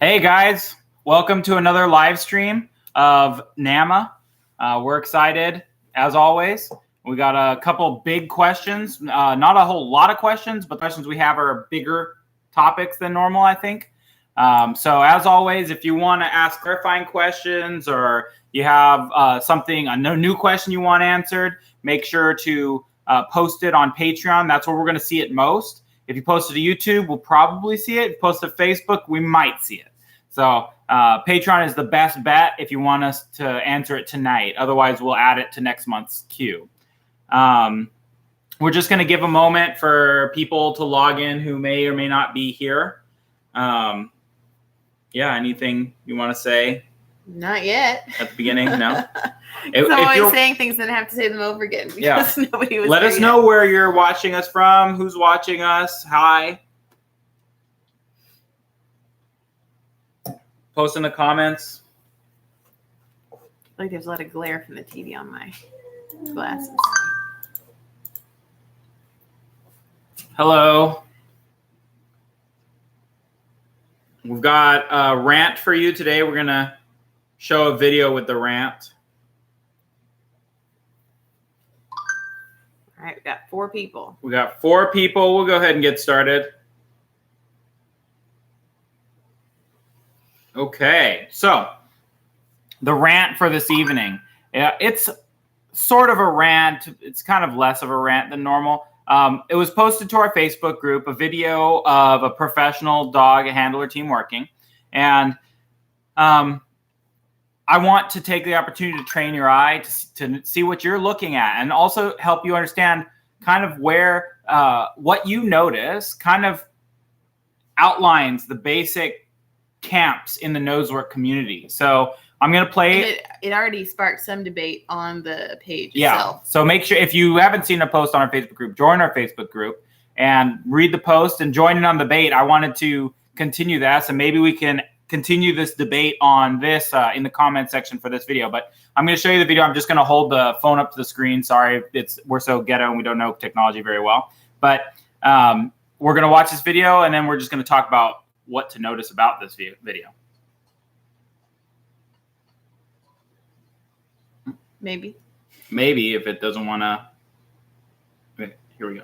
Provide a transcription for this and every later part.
Hey guys, welcome to another live stream of NAMA. We're excited as always. We got a couple big questions, not a whole lot of questions, but the questions we have are bigger topics than normal, I think. So as always, if you want to ask clarifying questions or you have a new question you want answered, make sure to post it on Patreon. That's where we're going to see it most. If you post it to YouTube, we'll probably see it. If you post it to Facebook, we might see it. So Patreon is the best bet if you want us to answer it tonight. Otherwise, we'll add it to next month's queue. We're just going to give a moment for people to log in who may or may not be here. Yeah, anything you want to say? Not yet. At the beginning? No? I'm always saying things and I have to say them over again because nobody was Let us know where you're watching us from, who's watching us. Hi. Post in the comments. Like there's a lot of glare from the TV on my glasses. Hello. We've got a rant for you today. We're going to show a video with the rant. All right, we got 4 people. We got 4 people. We'll go ahead and get started. Okay, so the rant for this evening. It's sort of a rant. It's kind of less of a rant than normal. It was posted to our Facebook group, a video of a professional dog handler team working. And I want to take the opportunity to train your eye to see what you're looking at and also help you understand kind of where what you notice kind of outlines the basic camps in the nosework community. So I'm going to play it already sparked some debate on the page itself. So make sure, if you haven't seen a post on our Facebook group, join our Facebook group and read the post and join in on the debate. I wanted to continue that, so maybe we can continue this debate on this in the comment section for this video. But I'm going to show you the video. I'm just going to hold the phone up to the screen. Sorry, we're so ghetto and we don't know technology very well. But we're going to watch this video and then we're just going to talk about what to notice about this video. Maybe if it doesn't want to. Here we go.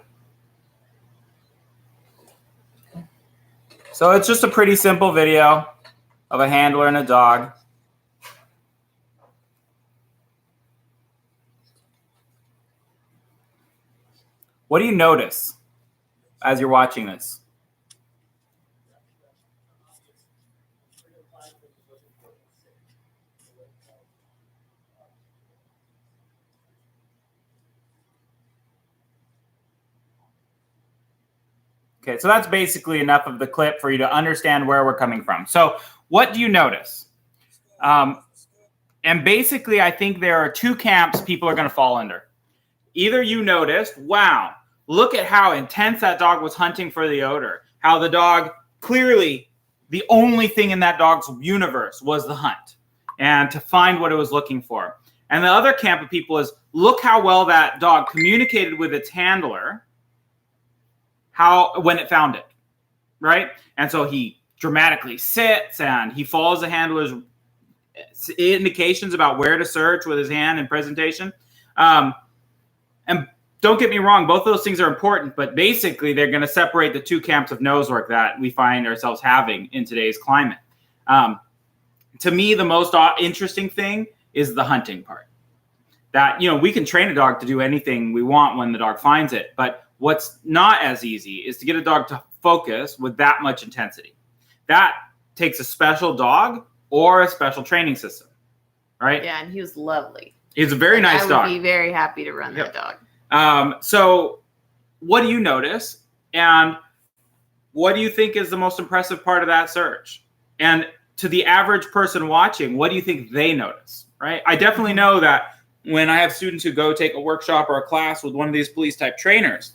So it's just a pretty simple video of a handler and a dog. What do you notice as you're watching this? Okay, so that's basically enough of the clip for you to understand where we're coming from. So what do you notice? And basically, I think there are 2 camps people are going to fall under. Either you noticed, wow, look at how intense that dog was hunting for the odor. How the dog, clearly, the only thing in that dog's universe was the hunt and to find what it was looking for. And the other camp of people is, look how well that dog communicated with its handler when it found it, right? And so he dramatically sits and he follows the handler's indications about where to search with his hand and presentation. And don't get me wrong, both of those things are important, but basically they're going to separate the 2 camps of nosework that we find ourselves having in today's climate. To me, the most interesting thing is the hunting part. That, we can train a dog to do anything we want when the dog finds it, but what's not as easy is to get a dog to focus with that much intensity. That takes a special dog or a special training system, right? Yeah, and he was lovely. He's a very nice dog. I would be very happy to run that dog. So what do you notice? And what do you think is the most impressive part of that search? And to the average person watching, what do you think they notice, right? I definitely know that when I have students who go take a workshop or a class with one of these police type trainers,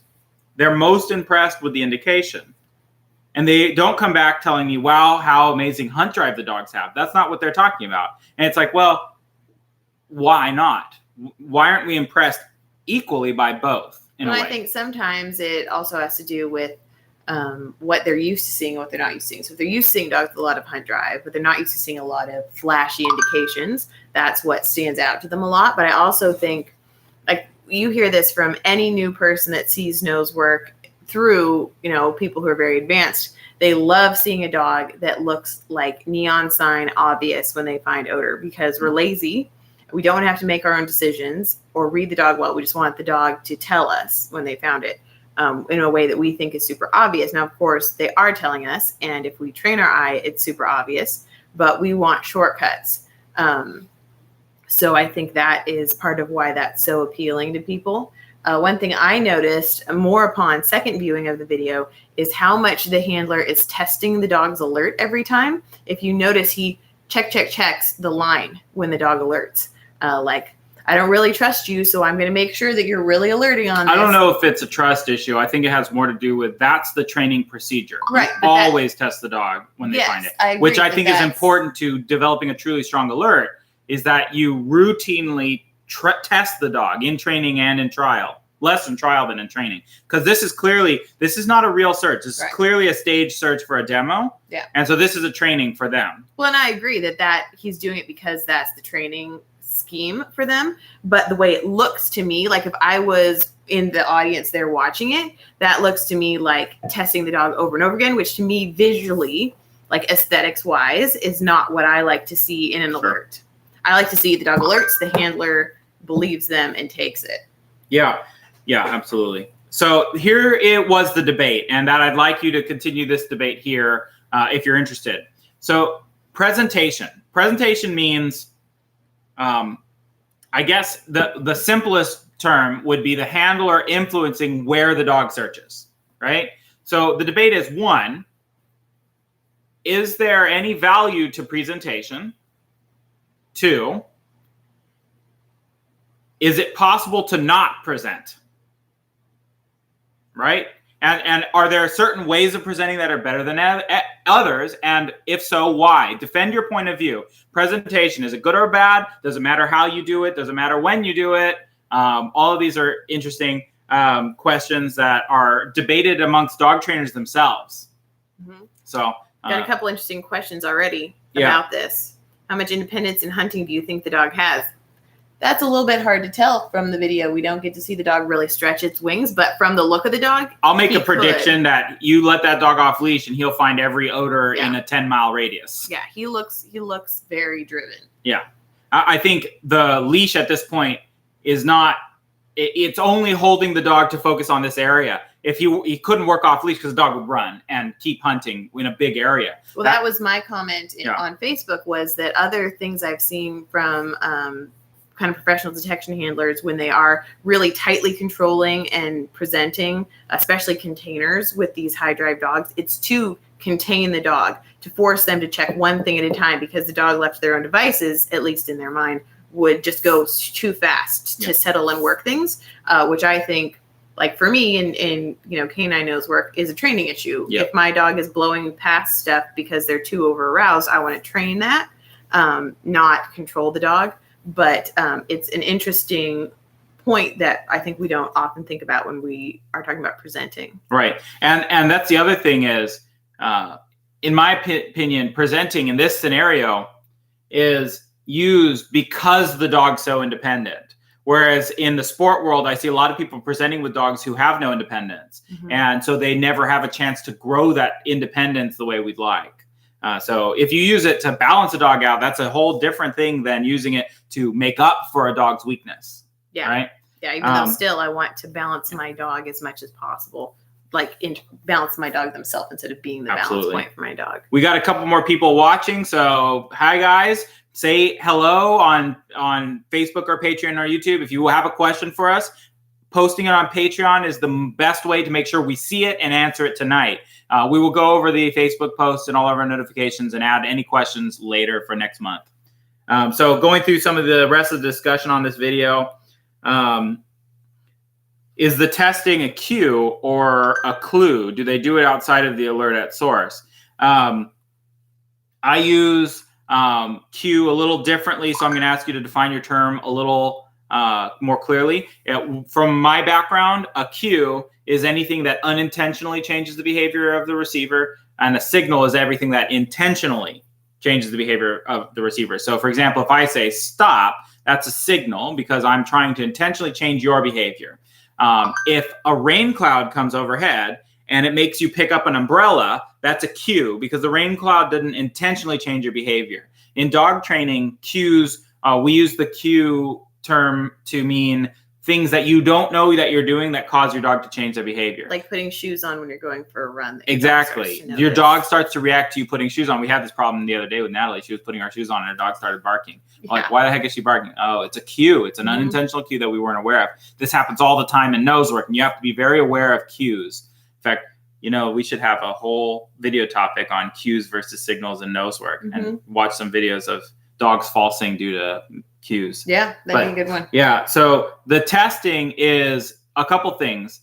they're most impressed with the indication. And they don't come back telling me, wow, how amazing hunt drive the dogs have. That's not what they're talking about. And it's like, well, why not? Why aren't we impressed equally by both? I think sometimes it also has to do with what they're used to seeing and what they're not used to seeing. So if they're used to seeing dogs with a lot of hunt drive, but they're not used to seeing a lot of flashy indications, that's what stands out to them a lot. But I also think, like, you hear this from any new person that sees nose work through, people who are very advanced. They love seeing a dog that looks like neon sign obvious when they find odor, because we're lazy. We don't have to make our own decisions or read the dog well. We just want the dog to tell us when they found it in a way that we think is super obvious. Now, of course, they are telling us, and if we train our eye, it's super obvious, but we want shortcuts. So I think that is part of why that's so appealing to people. One thing I noticed more upon second viewing of the video is how much the handler is testing the dog's alert every time. If you notice, he checks the line when the dog alerts. Like, I don't really trust you, so I'm going to make sure that you're really alerting on this. I don't know if it's a trust issue. I think it has more to do with that's the training procedure. Right. You always test the dog when they find it. I agree which I think is important to developing a truly strong alert, is that you routinely test the dog in training and in trial. Less in trial than in training. Because this is not a real search. This is clearly a stage search for a demo. Yeah. And so this is a training for them. Well, and I agree that he's doing it because that's the training scheme for them. But the way it looks to me, like if I was in the audience there watching it, that looks to me like testing the dog over and over again, which to me visually, like aesthetics wise, is not what I like to see in an alert. I like to see the dog alerts, the handler believes them and takes it. Yeah, absolutely. So here it was the debate, and that I'd like you to continue this debate here if you're interested. So presentation. Presentation means, I guess the simplest term would be the handler influencing where the dog searches, right? So the debate is, one, is there any value to presentation? Two, is it possible to not present? Right? And are there certain ways of presenting that are better than others? And if so, why? Defend your point of view. Presentation, is it good or bad? Doesn't matter how you do it. Doesn't matter when you do it. All of these are interesting questions that are debated amongst dog trainers themselves. Mm-hmm. So got a couple interesting questions already about this. How much independence in hunting do you think the dog has? That's a little bit hard to tell from the video. We don't get to see the dog really stretch its wings, but from the look of the dog, I'll make a prediction that you let that dog off leash and he'll find every odor in a 10-mile radius. Yeah, he looks very driven. Yeah. I think the leash at this point is not, it's only holding the dog to focus on this area. If he couldn't work off leash because the dog would run and keep hunting in a big area. Well, that was my comment on Facebook, was that other things I've seen from kind of professional detection handlers, when they are really tightly controlling and presenting, especially containers with these high drive dogs, it's to contain the dog, to force them to check one thing at a time, because the dog left to their own devices, at least in their mind, would just go too fast to settle and work things, which I think, like for me in canine nose work, is a training issue. If my dog is blowing past stuff because they're too over aroused, I want to train that, not control the dog. But it's an interesting point that I think we don't often think about when we are talking about presenting. Right. And that's the other thing is, in my opinion, presenting in this scenario is used because the dog's so independent. Whereas in the sport world, I see a lot of people presenting with dogs who have no independence. Mm-hmm. And so they never have a chance to grow that independence the way we'd like. So if you use it to balance a dog out, that's a whole different thing than using it to make up for a dog's weakness. Yeah. Right? Yeah. Even though still I want to balance my dog as much as possible, like balance my dog themselves instead of being the balance point for my dog. We got a couple more people watching. So hi guys, say hello on Facebook or Patreon or YouTube. If you have a question for us, posting it on Patreon is the best way to make sure we see it and answer it tonight. We will go over the Facebook posts and all of our notifications and add any questions later for next month. So going through some of the rest of the discussion on this video, is the testing a cue or a clue? Do they do it outside of the alert at source? I use cue a little differently, so I'm going to ask you to define your term a little more clearly. From my background, a cue is anything that unintentionally changes the behavior of the receiver, and a signal is everything that intentionally changes the behavior of the receiver. So, for example, if I say stop, that's a signal because I'm trying to intentionally change your behavior. If a rain cloud comes overhead and it makes you pick up an umbrella, that's a cue because the rain cloud didn't intentionally change your behavior. In dog training, cues, we use the cue term to mean things that you don't know that you're doing that cause your dog to change their behavior. Like putting shoes on when you're going for a run. Exactly. Your dog starts to react to you putting shoes on. We had this problem the other day with Natalie. She was putting our shoes on and her dog started barking. Yeah. Like, why the heck is she barking? Oh, it's a cue. It's an unintentional cue that we weren't aware of. This happens all the time in nose work, and you have to be very aware of cues. In fact, we should have a whole video topic on cues versus signals in nose work and watch some videos of dogs falsing due to cues. Yeah, that'd be a good one. Yeah, so the testing is a couple things.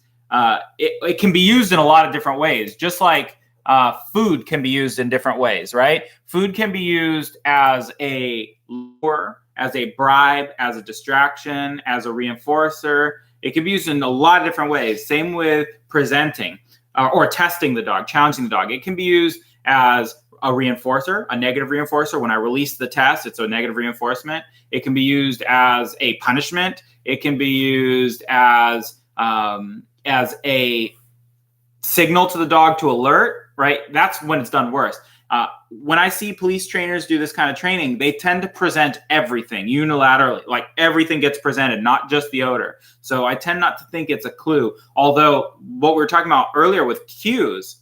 It can be used in a lot of different ways, just like food can be used in different ways, right? Food can be used as a lure, as a bribe, as a distraction, as a reinforcer. It can be used in a lot of different ways. Same with presenting or testing the dog, challenging the dog. It can be used as a reinforcer, a negative reinforcer. When I release the test, it's a negative reinforcement. It can be used as a punishment. It can be used as a signal to the dog to alert, right? That's when it's done worst. When I see police trainers do this kind of training, they tend to present everything unilaterally, like everything gets presented, not just the odor. So I tend not to think it's a clue. Although what we were talking about earlier with cues,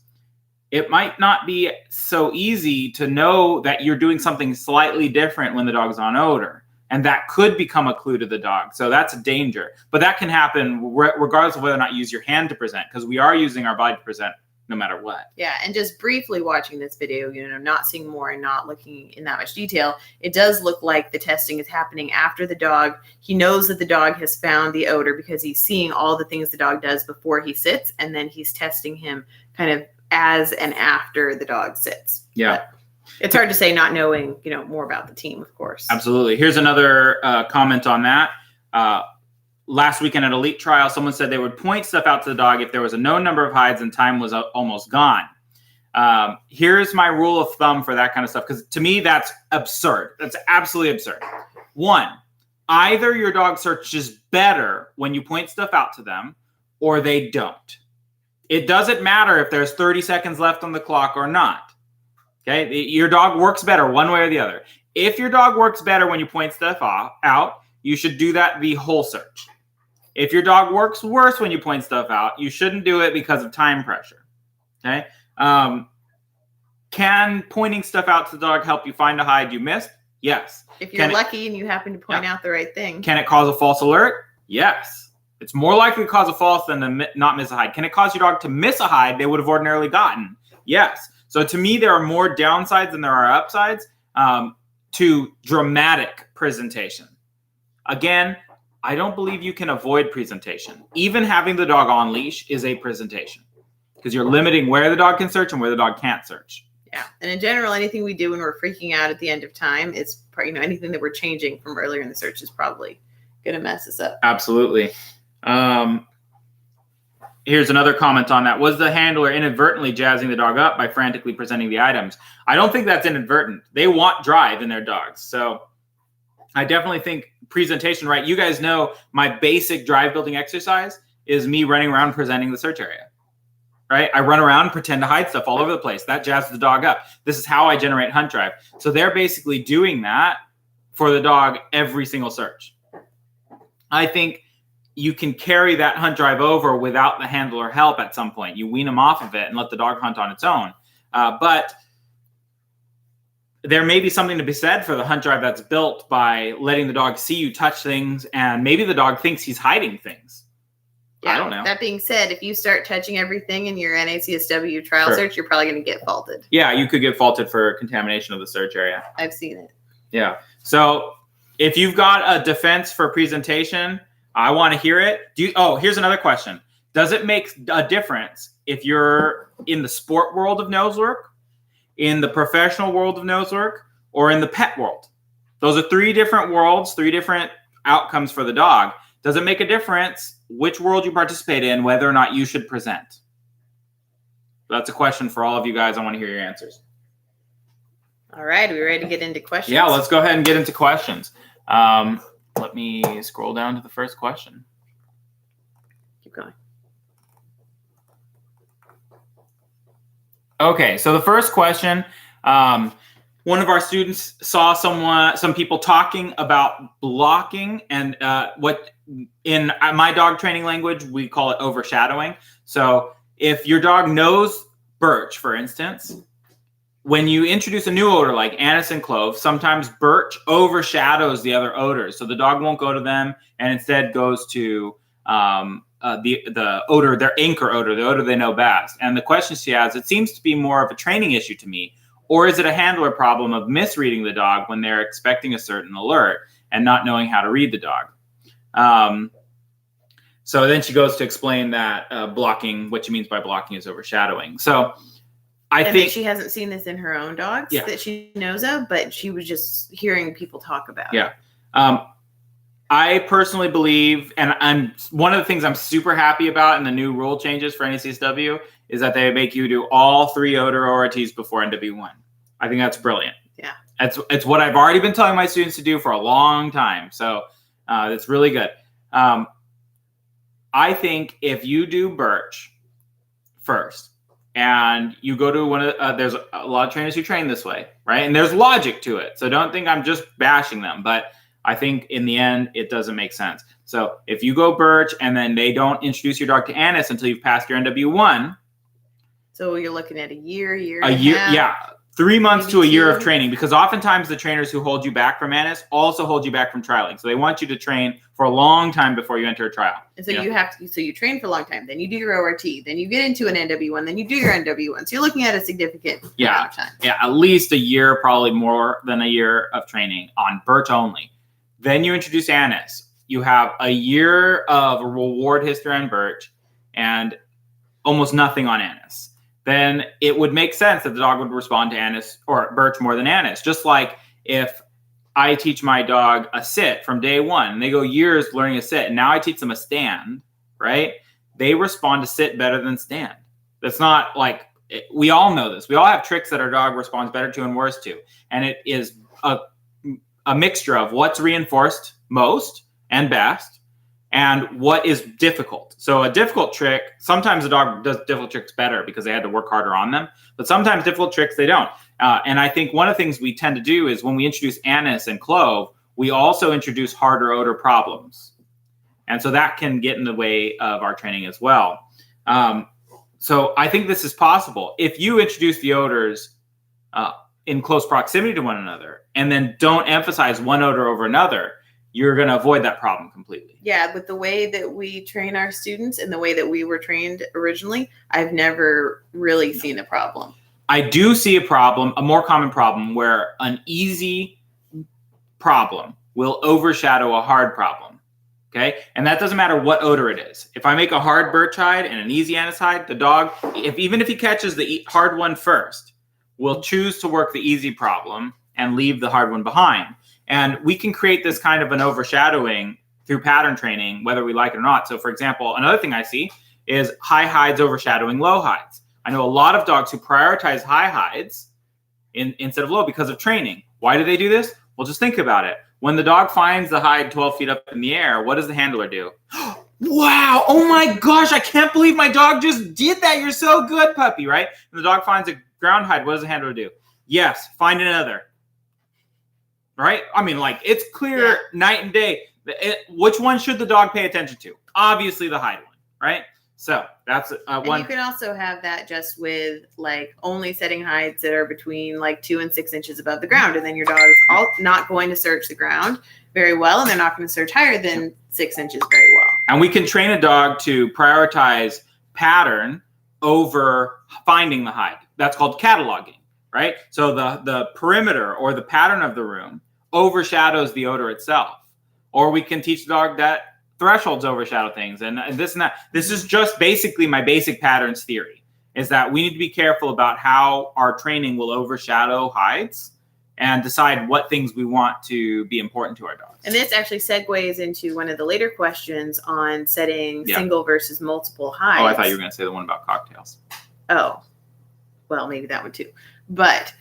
it might not be so easy to know that you're doing something slightly different when the dog's on odor. And that could become a clue to the dog. So that's a danger. But that can happen regardless of whether or not you use your hand to present, because we are using our body to present no matter what. Yeah, and just briefly watching this video, not seeing more and not looking in that much detail, it does look like the testing is happening after the dog. He knows that the dog has found the odor because he's seeing all the things the dog does before he sits, and then he's testing him kind of as and after the dog sits. Yeah. But it's hard to say not knowing, more about the team, of course. Absolutely. Here's another comment on that. Last weekend at Elite Trial, someone said they would point stuff out to the dog if there was a known number of hides and time was almost gone. Here's my rule of thumb for that kind of stuff, because to me, that's absurd. That's absolutely absurd. One, either your dog searches better when you point stuff out to them, or they don't. It doesn't matter if there's 30 seconds left on the clock or not. Okay, your dog works better one way or the other. If your dog works better when you point stuff out, you should do that the whole search. If your dog works worse when you point stuff out, you shouldn't do it because of time pressure. Okay, can pointing stuff out to the dog help you find a hide you missed? Yes. If you're lucky and you happen to point out the right thing. Can it cause a false alert? Yes. It's more likely to cause a false than to not miss a hide. Can it cause your dog to miss a hide they would have ordinarily gotten? Yes. So to me, there are more downsides than there are upsides to dramatic presentation. Again, I don't believe you can avoid presentation. Even having the dog on leash is a presentation because you're limiting where the dog can search and where the dog can't search. Yeah. And in general, anything we do when we're freaking out at the end of time is, anything that we're changing from earlier in the search is probably going to mess us up. Absolutely. Here's another comment on that. Was the handler inadvertently jazzing the dog up by frantically presenting the items? I don't think that's inadvertent. They want drive in their dogs. So I definitely think presentation, right? You guys know my basic drive building exercise is me running around presenting the search area, right? I run around and pretend to hide stuff all over the place. That jazzes the dog up. This is how I generate hunt drive. So they're basically doing that for the dog every single search. I think you can carry that hunt drive over without the handler help at some point. You wean them off of it and let the dog hunt on its own. But there may be something to be said for the hunt drive that's built by letting the dog see you touch things, and maybe the dog thinks he's hiding things. Yeah, I don't know. That being said, if you start touching everything in your NACSW trial search, you're probably going to get faulted. Yeah, you could get faulted for contamination of the search area. I've seen it. Yeah. So if you've got a defense for presentation, I want to hear it. Here's another question. Does it make a difference if you're in the sport world of nose work, in the professional world of nose work, or in the pet world? Those are three different worlds, three different outcomes for the dog. Does it make a difference which world you participate in, whether or not you should present? That's a question for all of you guys. I want to hear your answers. All right, are we ready to get into questions? Yeah, let's go ahead and get into questions. Let me scroll down to the first question. Keep going. Okay, so the first question, one of our students saw some people talking about blocking, and what in my dog training language, we call it overshadowing. So if your dog knows birch, for instance, when you introduce a new odor like anise and clove, sometimes birch overshadows the other odors. So the dog won't go to them and instead goes to the odor, their anchor odor, the odor they know best. And the question she has, it seems to be more of a training issue to me, or is it a handler problem of misreading the dog when they're expecting a certain alert and not knowing how to read the dog? So then she goes to explain that blocking, what she means by blocking is overshadowing. So I think she hasn't seen this in her own dogs that she knows of, but she was just hearing people talk about it. I personally believe, and one of the things I'm super happy about in the new rule changes for NACSW is that they make you do all 3 odor ORTs before NW1. I think that's brilliant. Yeah. It's what I've already been telling my students to do for a long time. So it's really good. I think if you do birch first, and you go to one of there's a lot of trainers who train this way, right? And there's logic to it. So don't think I'm just bashing them, but I think in the end, it doesn't make sense. So if you go birch and then they don't introduce your dog to anise until you've passed your NW1. So you're looking at a year, yeah. 3 months to a year of training, because oftentimes the trainers who hold you back from anise also hold you back from trialing. So they want you to train for a long time before you enter a trial. And so you train for a long time, then you do your ORT, then you get into an NW1, then you do your NW1. So you're looking at a significant amount of time. Yeah, at least a year, probably more than a year of training on birch only. Then you introduce anise. You have a year of a reward history on birch and almost nothing on anise. Then it would make sense that the dog would respond to anise or birch more than anise. Just like if I teach my dog a sit from day one, and they go years learning a sit, and now I teach them a stand, right? They respond to sit better than stand. That's not like, we all know this. We all have tricks that our dog responds better to and worse to. And it is a mixture of what's reinforced most and best, and what is difficult. So a difficult trick, sometimes the dog does difficult tricks better because they had to work harder on them, but sometimes difficult tricks they don't. And I think one of the things we tend to do is when we introduce anise and clove, we also introduce harder odor problems. And so that can get in the way of our training as well. So I think this is possible. If you introduce the odors in close proximity to one another and then don't emphasize one odor over another, you're going to avoid that problem completely. Yeah, but the way that we train our students and the way that we were trained originally, I've never really seen a problem. I do see a problem, a more common problem, where an easy problem will overshadow a hard problem. Okay? And that doesn't matter what odor it is. If I make a hard birch hide and an easy anise hide, the dog, even if he catches the hard one first, will choose to work the easy problem and leave the hard one behind. And we can create this kind of an overshadowing through pattern training, whether we like it or not. So, for example, another thing I see is high hides overshadowing low hides. I know a lot of dogs who prioritize high hides instead of low because of training. Why do they do this? Well, just think about it. When the dog finds the hide 12 feet up in the air, what does the handler do? Wow, oh my gosh, I can't believe my dog just did that. You're so good, puppy, right? And the dog finds a ground hide. What does the handler do? Yes, find another. Right? I mean, like, it's clear night and day. Which one should the dog pay attention to? Obviously the hide one, right? So that's one. And you can also have that just with like only setting hides that are between like 2 and 6 inches above the ground. And then your dog is not going to search the ground very well. And they're not going to search higher than 6 inches very well. And we can train a dog to prioritize pattern over finding the hide. That's called cataloging, right? So the perimeter or the pattern of the room overshadows the odor itself. Or we can teach the dog that thresholds overshadow things and this and that. This is just basically my basic patterns theory, is that we need to be careful about how our training will overshadow hides and decide what things we want to be important to our dogs. And this actually segues into one of the later questions on setting single versus multiple hides. Oh, I thought you were going to say the one about cocktails. Oh, well, maybe that one too. But,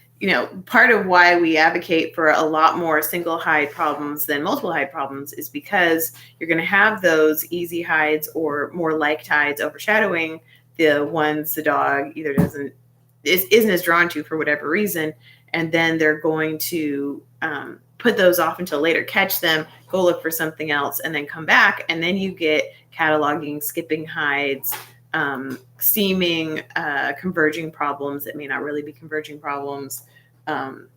part of why we advocate for a lot more single hide problems than multiple hide problems is because you're going to have those easy hides or more liked hides overshadowing the ones the dog either isn't as drawn to for whatever reason. And then they're going to put those off until later, catch them, go look for something else, and then come back. And then you get cataloging, skipping hides, seeming converging problems that may not really be converging problems. Do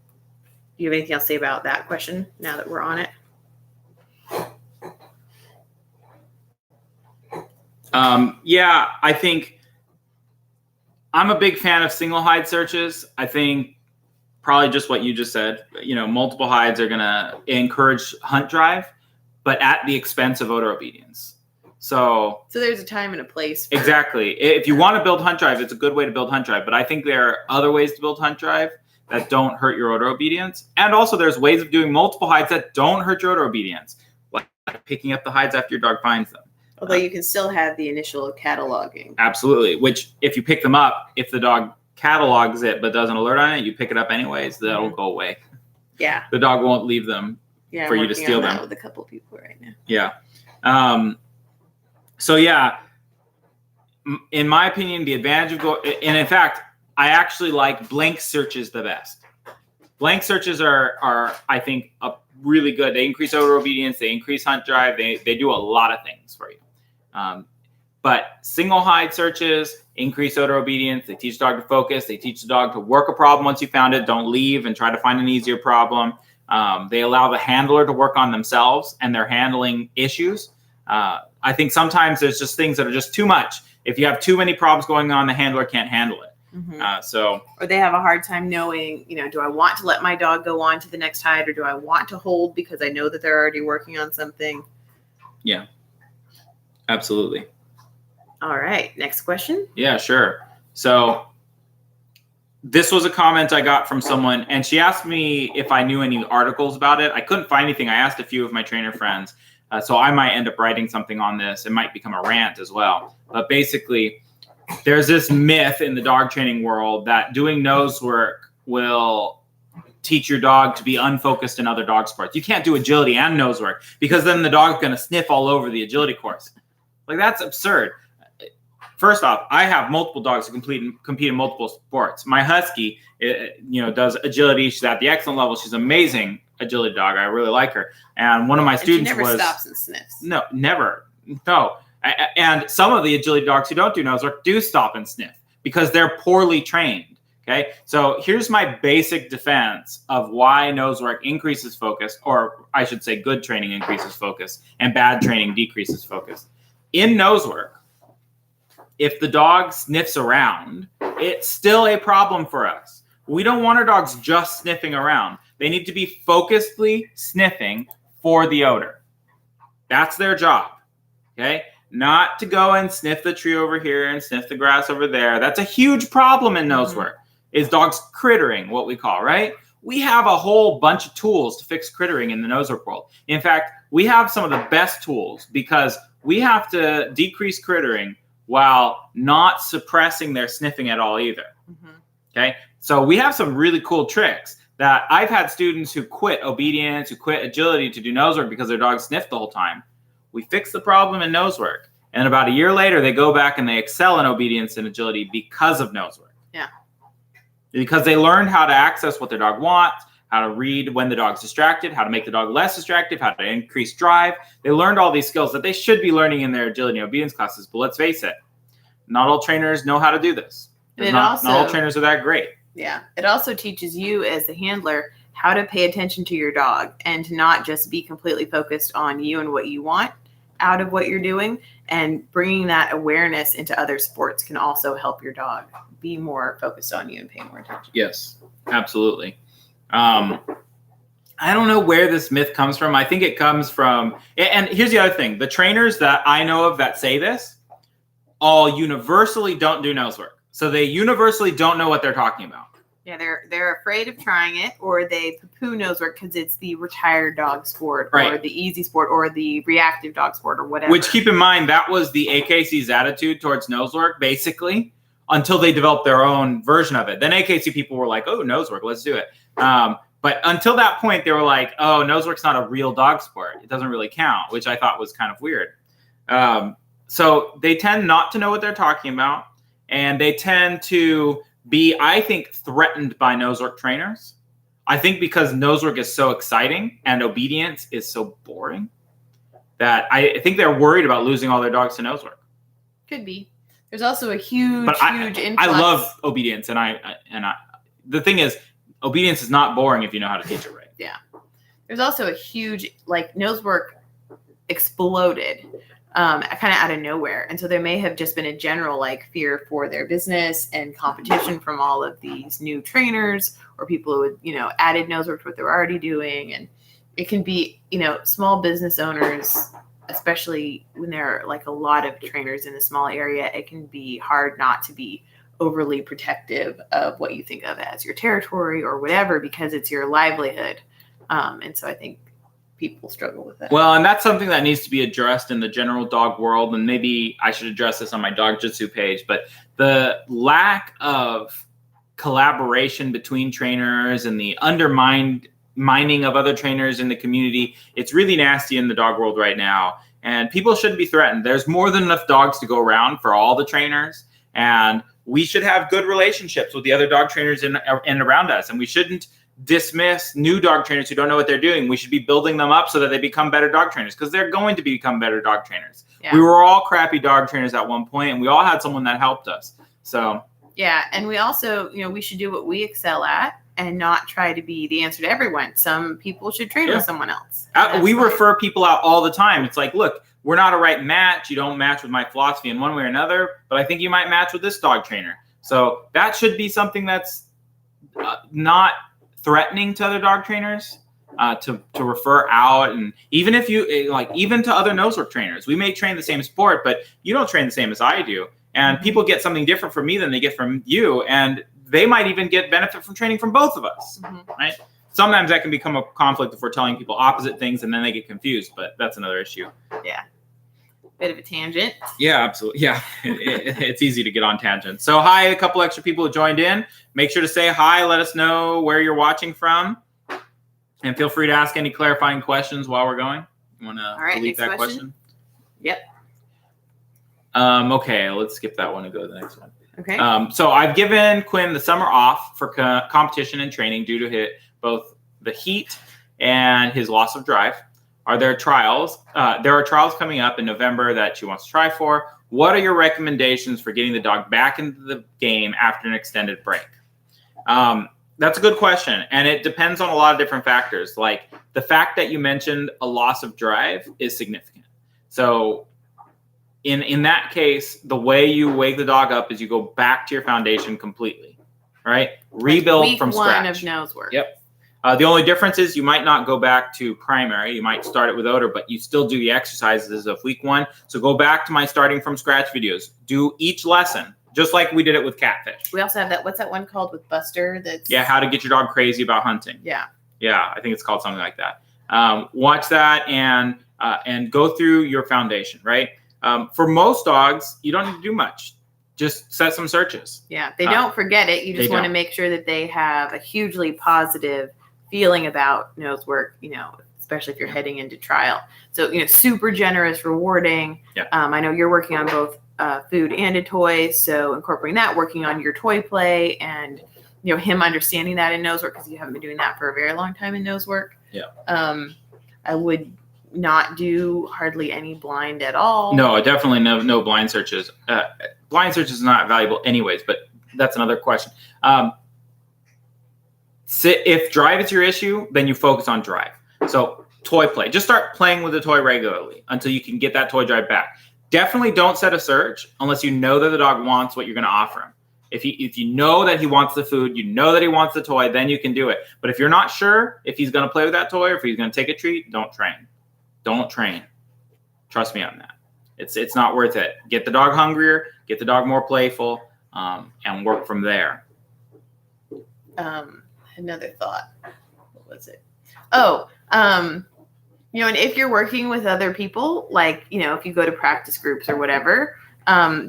you have anything else to say about that question now that we're on it? Yeah, I think I'm a big fan of single hide searches. I think probably just what you just said, multiple hides are going to encourage hunt drive, but at the expense of odor obedience. So there's a time and a place. Exactly. If you want to build hunt drive, it's a good way to build hunt drive. But I think there are other ways to build hunt drive that don't hurt your odor obedience. And also there's ways of doing multiple hides that don't hurt your odor obedience, like picking up the hides after your dog finds them. Although you can still have the initial cataloging. Absolutely. Which if you pick them up, if the dog catalogs it but doesn't alert on it, you pick it up anyways, that'll go away. Yeah. The dog won't leave them for you to steal them. With a couple people right now. Yeah. So yeah, in my opinion, the advantage of and in fact, I actually like blank searches the best. Blank searches are I think really good. They increase odor obedience, they increase hunt drive, they do a lot of things for you. But single hide searches increase odor obedience. They teach the dog to focus. They teach the dog to work a problem once you found it. Don't leave and try to find an easier problem. They allow the handler to work on themselves and their handling issues. I think sometimes there's just things that are just too much. If you have too many problems going on, the handler can't handle it. Or they have a hard time knowing, do I want to let my dog go on to the next hide, or do I want to hold because I know that they're already working on something? Yeah, absolutely. All right. Next question. Yeah, sure. So this was a comment I got from someone, and she asked me if I knew any articles about it. I couldn't find anything. I asked a few of my trainer friends. So I might end up writing something on this. It might become a rant as well. But basically, there's this myth in the dog training world that doing nose work will teach your dog to be unfocused in other dog sports. You can't do agility and nose work because then the dog's going to sniff all over the agility course. Like, that's absurd. First off, I have multiple dogs who compete in multiple sports. My husky, does agility. She's at the excellent level. She's an amazing agility dog. I really like her. And one of my students she never stops and sniffs. No, never. No. And some of the agility dogs who don't do nose work do stop and sniff because they're poorly trained. Okay. So here's my basic defense of why nose work increases focus, or I should say good training increases focus and bad training decreases focus. In nose work, if the dog sniffs around, it's still a problem for us. We don't want our dogs just sniffing around. They need to be focusedly sniffing for the odor. That's their job. Okay. Not to go and sniff the tree over here and sniff the grass over there. That's a huge problem in nose work, is dogs crittering, what we call, right? We have a whole bunch of tools to fix crittering in the nose work world. In fact, we have some of the best tools because we have to decrease crittering while not suppressing their sniffing at all either. Okay. So we have some really cool tricks that I've had students who quit obedience, who quit agility to do nose work because their dog sniffed the whole time. We fix the problem in nose work. And about a year later, they go back and they excel in obedience and agility because of nose work. Yeah. Because they learned how to access what their dog wants, how to read when the dog's distracted, how to make the dog less distracted, how to increase drive. They learned all these skills that they should be learning in their agility and obedience classes. But let's face it, not all trainers know how to do this. Not all trainers are that great. Yeah. It also teaches you as the handler how to pay attention to your dog and to not just be completely focused on you and what you want out of what you're doing. And bringing that awareness into other sports can also help your dog be more focused on you and pay more attention. Yes, absolutely. I don't know where this myth comes from. I think it comes from, and here's the other thing. The trainers that I know of that say this all universally don't do nose work. So they universally don't know what they're talking about. Yeah, they're afraid of trying it, or they poo-poo nose work because it's the retired dog sport, or Right. the easy sport, or the reactive dog sport, or whatever. Which, keep in mind, that was the AKC's attitude towards nose work, basically, until they developed their own version of it. Then AKC people were like, "Oh, nose work, let's do it." But until that point, they were like, "Oh, nose work's not a real dog sport; it doesn't really count," which I thought was kind of weird. So they tend not to know what they're talking about, and they tend to be, I think, threatened by nose work trainers. I think because nose work is so exciting and obedience is so boring that I think they're worried about losing all their dogs to nose work. Could be. There's also a huge influx. I love obedience, and I the thing is, obedience is not boring if you know how to teach it right. Yeah. There's also a huge, like, nose work exploded kind of out of nowhere. And so there may have just been a general, like, fear for their business and competition from all of these new trainers or people who, added nose work to what they're already doing. And it can be, small business owners, especially when there are, like, a lot of trainers in a small area, it can be hard not to be overly protective of what you think of as your territory or whatever, because it's your livelihood. And so I think people struggle with that. Well, and that's something that needs to be addressed in the general dog world. And maybe I should address this on my Dog Jitsu page, but the lack of collaboration between trainers and the undermining of other trainers in the community, it's really nasty in the dog world right now. And people shouldn't be threatened. There's more than enough dogs to go around for all the trainers. And we should have good relationships with the other dog trainers in and around us. And we shouldn't dismiss new dog trainers who don't know what they're doing. We should be building them up so that they become better dog trainers, because they're going to become better dog trainers. Yeah. We were all crappy dog trainers at one point, and we all had someone that helped us. So yeah, and we also, we should do what we excel at and not try to be the answer to everyone. Some people should train with someone else. We refer people out all the time. It's like, look, we're not a right match. You don't match with my philosophy in one way or another, but I think you might match with this dog trainer. So that should be something that's not threatening to other dog trainers, to refer out. And even if you even to other nose work trainers, we may train the same sport, but you don't train the same as I do. And people get something different from me than they get from you. And they might even get benefit from training from both of us, right? Sometimes that can become a conflict if we're telling people opposite things and then they get confused, but that's another issue. Yeah. Bit of a tangent. Yeah, absolutely. Yeah, it's easy to get on tangents. So hi, a couple extra people who joined in. Make sure to say hi. Let us know where you're watching from. And feel free to ask any clarifying questions while we're going. You want to delete that question? Yep. Okay, let's skip that one and go to the next one. Okay. So I've given Quinn the summer off for competition and training due to both the heat and his loss of drive. Are there trials? There are trials coming up in November that she wants to try for. What are your recommendations for getting the dog back into the game after an extended break? That's a good question. And it depends on a lot of different factors. Like the fact that you mentioned a loss of drive is significant. So in that case, the way you wake the dog up is you go back to your foundation completely, right? Rebuild from scratch. Week 1 of nose work. Yep. The only difference is you might not go back to primary. You might start it with odor, but you still do the exercises of week 1. So go back to my starting from scratch videos. Do each lesson, just like we did it with catfish. We also have that. What's that one called with Buster? How to get your dog crazy about hunting. Yeah. Yeah, I think it's called something like that. Watch that and go through your foundation, right? For most dogs, you don't need to do much. Just set some searches. Yeah, they don't forget it. You just want to make sure that they have a hugely positive feeling about nose work, especially if you're heading into trial. So, super generous, rewarding. Yeah. I know you're working on both food and a toy. So incorporating that, working on your toy play and, him understanding that in nose work, because you haven't been doing that for a very long time in nose work. Yeah. I would not do hardly any blind at all. No, definitely no blind searches. Blind search is not valuable anyways, but that's another question. If drive is your issue, then you focus on drive. So toy play. Just start playing with the toy regularly until you can get that toy drive back. Definitely don't set a search unless you know that the dog wants what you're going to offer him. If you know that he wants the food, you know that he wants the toy, then you can do it. But if you're not sure if he's going to play with that toy or if he's going to take a treat, don't train. Don't train. Trust me on that. It's not worth it. Get the dog hungrier, get the dog more playful, and work from there. Another thought. What was it? Oh, and if you're working with other people, like, if you go to practice groups or whatever,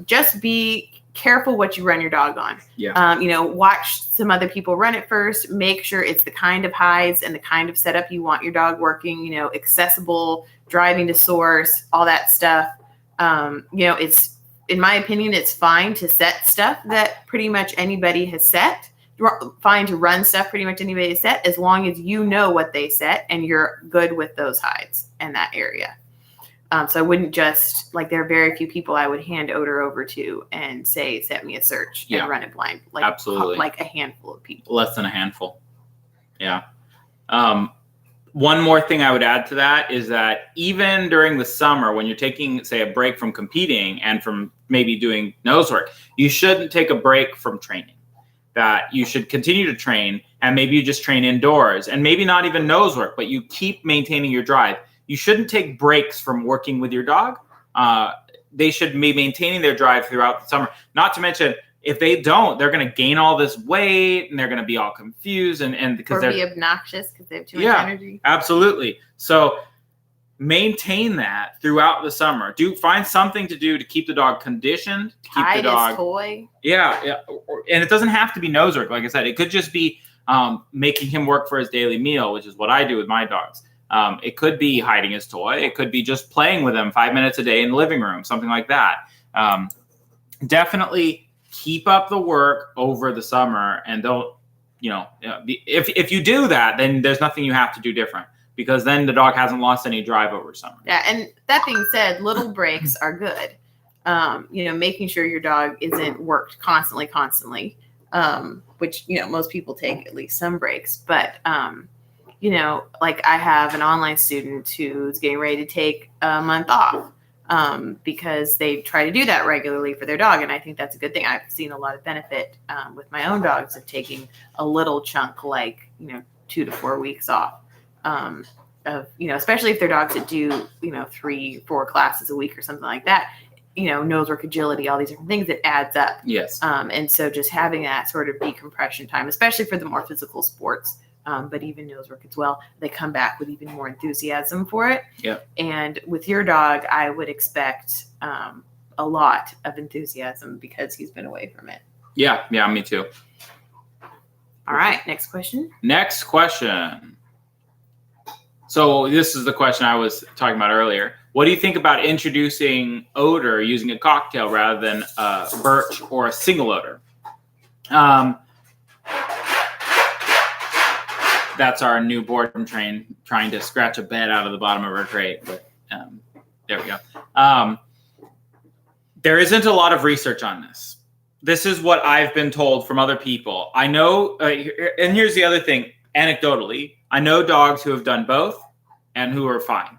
just be careful what you run your dog on. Yeah. Watch some other people run it first. Make sure it's the kind of hides and the kind of setup you want your dog working, accessible, driving to source, all that stuff. It's, in my opinion, it's fine to set stuff that pretty much anybody has set. Fine to run stuff pretty much anybody has set, as long as you know what they set and you're good with those hides in that area. So I wouldn't just, there are very few people I would hand odor over to and say, set me a search and run it blind. Absolutely. Like a handful of people. Less than a handful. Yeah. One more thing I would add to that is that even during the summer, when you're taking, say, a break from competing and from maybe doing nose work, you shouldn't take a break from training. That you should continue to train, and maybe you just train indoors, and maybe not even nose work, but you keep maintaining your drive. You shouldn't take breaks from working with your dog. They should be maintaining their drive throughout the summer. Not to mention, if they don't, they're going to gain all this weight, and they're going to be all confused, and because they're be obnoxious because they have too much energy. Absolutely. So maintain that throughout the summer. Find something to do to keep the dog conditioned, to keep hide the dog his toy. Yeah. And it doesn't have to be nose work. Like I said, it could just be making him work for his daily meal, which is what I do with my dogs. It could be hiding his toy. It could be just playing with him 5 minutes a day in the living room, something like that. Definitely keep up the work over the summer, and don't, if you do that, then there's nothing you have to do different, because then the dog hasn't lost any drive over summer. Yeah, and that being said, little breaks are good. Making sure your dog isn't worked constantly, which, most people take at least some breaks. But, I have an online student who's getting ready to take a month off because they try to do that regularly for their dog. And I think that's a good thing. I've seen a lot of benefit with my own dogs of taking a little chunk, 2 to 4 weeks off. Especially if they're dogs that do, 3-4 classes a week or something like that, nose work, agility, all these different things, it adds up. Yes. And so just having that sort of decompression time, especially for the more physical sports, but even nose work as well, they come back with even more enthusiasm for it. Yeah. And with your dog, I would expect a lot of enthusiasm because he's been away from it. Yeah, me too. All right, next question. So this is the question I was talking about earlier. What do you think about introducing odor using a cocktail rather than birch or a single odor? That's our new boredom train trying to scratch a bed out of the bottom of her crate. But there we go. There isn't a lot of research on this. This is what I've been told from other people. I know, and here's the other thing, anecdotally, I know dogs who have done both and who are fine,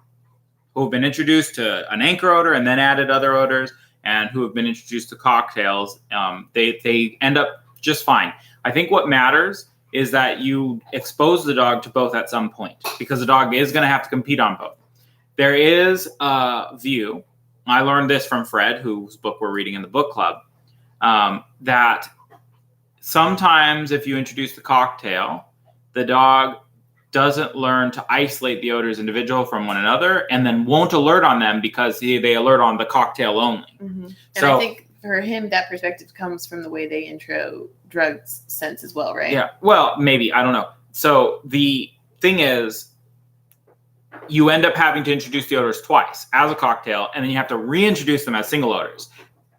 who have been introduced to an anchor odor and then added other odors, and who have been introduced to cocktails. They end up just fine. I think what matters is that you expose the dog to both at some point, because the dog is going to have to compete on both. There is a view, I learned this from Fred, whose book we're reading in the book club, that sometimes if you introduce the cocktail, the dog doesn't learn to isolate the odors individual from one another, and then won't alert on them because they alert on the cocktail only. Mm-hmm. And I think for him, that perspective comes from the way they intro drugs sense as well, right? Yeah, well, maybe, I don't know. So the thing is, you end up having to introduce the odors twice as a cocktail, and then you have to reintroduce them as single odors.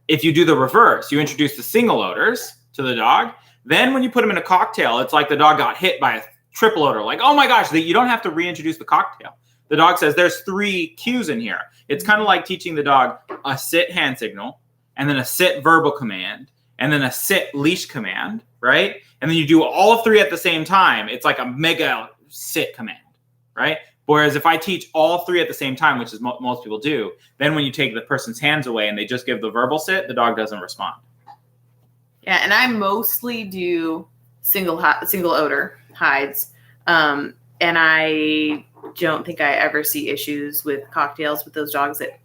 If you do the reverse, you introduce the single odors to the dog, then when you put them in a cocktail, it's like the dog got hit by a triple odor. Like, oh my gosh, you don't have to reintroduce the cocktail. The dog says there's 3 cues in here. It's kind of like teaching the dog a sit hand signal, and then a sit verbal command, and then a sit leash command, right? And then you do all 3 at the same time. It's like a mega sit command, right? Whereas if I teach all 3 at the same time, which is most people do, then when you take the person's hands away and they just give the verbal sit, the dog doesn't respond. Yeah, and I mostly do single odor hides. And I don't think I ever see issues with cocktails with those dogs that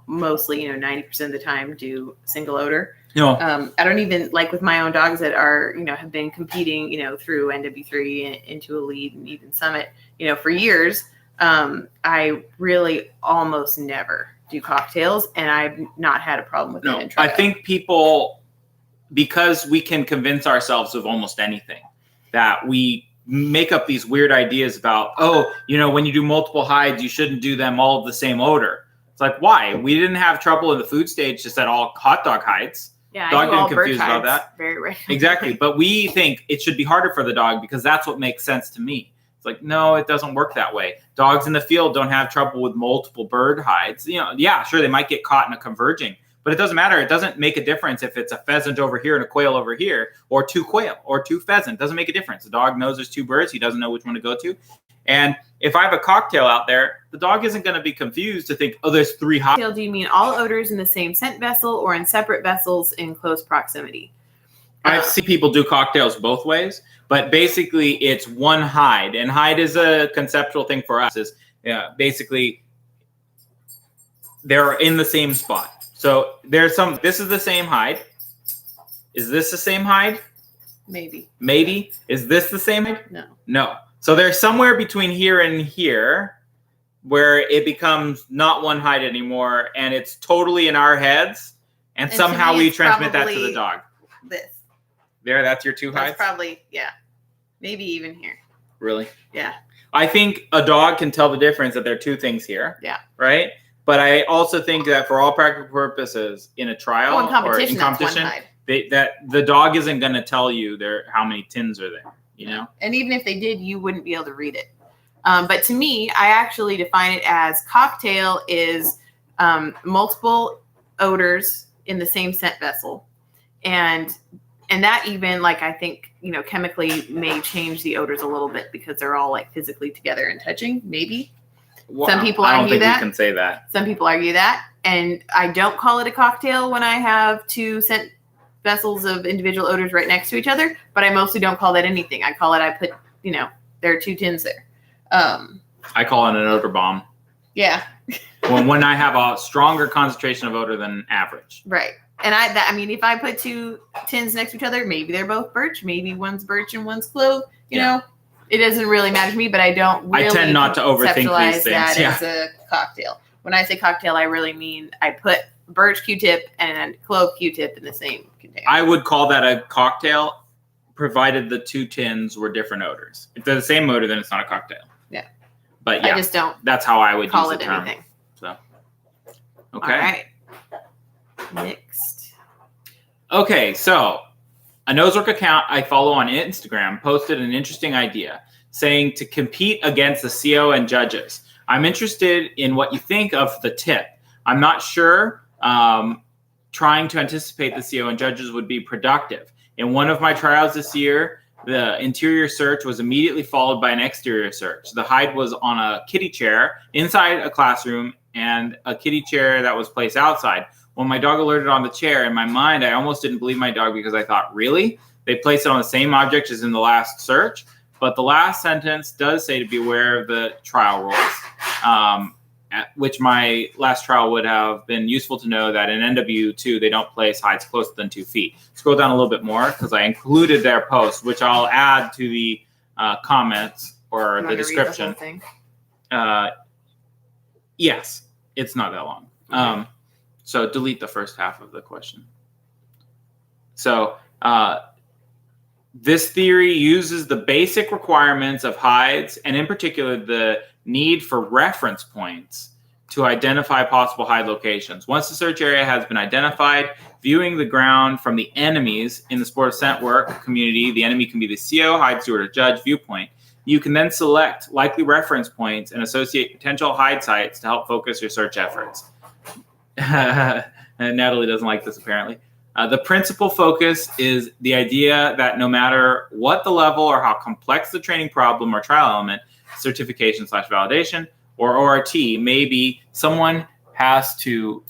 mostly, 90% of the time do single odor. No. I don't even like with my own dogs that are, have been competing, through NW3 and into Elite and even Summit, for years. I really almost never do cocktails, and I've not had a problem with it in trial. I think people, because we can convince ourselves of almost anything, that we make up these weird ideas about, when you do multiple hides, you shouldn't do them all of the same odor. It's like, why? We didn't have trouble in the food stage just at all hot dog hides. Yeah, dog I do all getting confused about that. Very regularly. Exactly. But we think it should be harder for the dog because that's what makes sense to me. It's like, no, it doesn't work that way. Dogs in the field don't have trouble with multiple bird hides. Yeah, sure, they might get caught in a converging, but it doesn't matter. It doesn't make a difference if it's a pheasant over here and a quail over here, or two quail or two pheasant. It doesn't make a difference. The dog knows there's two birds. He doesn't know which one to go to. And if I have a cocktail out there, the dog isn't going to be confused to think, there's 3 hides. Cocktail, do you mean all odors in the same scent vessel or in separate vessels in close proximity? I've seen people do cocktails both ways, but basically it's one hide. And hide is a conceptual thing for us. Basically they're in the same spot. So this is the same hide. Is this the same hide? Maybe. Is this the same hide? No. So there's somewhere between here and here where it becomes not one hide anymore, and it's totally in our heads, and somehow we transmit that to the dog. This. That's your 2 hides? That's probably, yeah. Maybe even here. Really? Yeah. I think a dog can tell the difference that there are 2 things here. Yeah. Right? But I also think that for all practical purposes, in a trial in competition, or in competition, that the dog isn't going to tell you how many tins are there. And even if they did, you wouldn't be able to read it. But to me, I actually define it as cocktail is multiple odors in the same scent vessel. And that even, I think, chemically may change the odors a little bit because they're all physically together and touching, maybe. Well, some people I don't argue think that. We can say that. Some people argue that. And I don't call it a cocktail when I have 2 scent vessels of individual odors right next to each other, but I mostly don't call that anything. I call it, I put, there are 2 tins there. I call it an odor bomb. Yeah. when I have a stronger concentration of odor than average. Right. And if I put 2 tins next to each other, maybe they're both birch, maybe one's birch and one's clove, you know, it doesn't really matter to me, but I don't really I tend not to overthink these things. That as a cocktail. When I say cocktail, I really mean I put birch Q-tip and clove Q-tip in the same container. I would call that a cocktail, provided the 2 tins were different odors. If they're the same odor, then it's not a cocktail. Yeah. But yeah, I just don't. That's how I would call use the it term. anything. So. Okay. All right. Next. Okay, so a nosework account I follow on Instagram posted an interesting idea, saying to compete against the CO and judges. I'm interested in what you think of the tip. I'm not sure trying to anticipate the CO and judges would be productive. In one of my trials this year, the interior search was immediately followed by an exterior search. The hide was on a kiddie chair inside a classroom and a kiddie chair that was placed outside. When my dog alerted on the chair, in my mind, I almost didn't believe my dog because I thought, really? They placed it on the same object as in the last search? But the last sentence does say to be aware of the trial rules, which my last trial would have been useful to know that in NW2, they don't place hides closer than 2 feet. Scroll down a little bit more because I included their post, which I'll add to the comments or the description. Yes, it's not that long. Okay. So delete the first half of the question. So this theory uses the basic requirements of hides, and in particular, the need for reference points to identify possible hide locations. Once the search area has been identified, viewing the ground from the enemies in the sport of scent work community, the enemy can be the CO, hide steward, or judge viewpoint. You can then select likely reference points and associate potential hide sites to help focus your search efforts. And Natalie doesn't like this, apparently. The principal focus is the idea that no matter what the level or how complex the training problem or trial element, certification/validation, or ORT may be, someone has to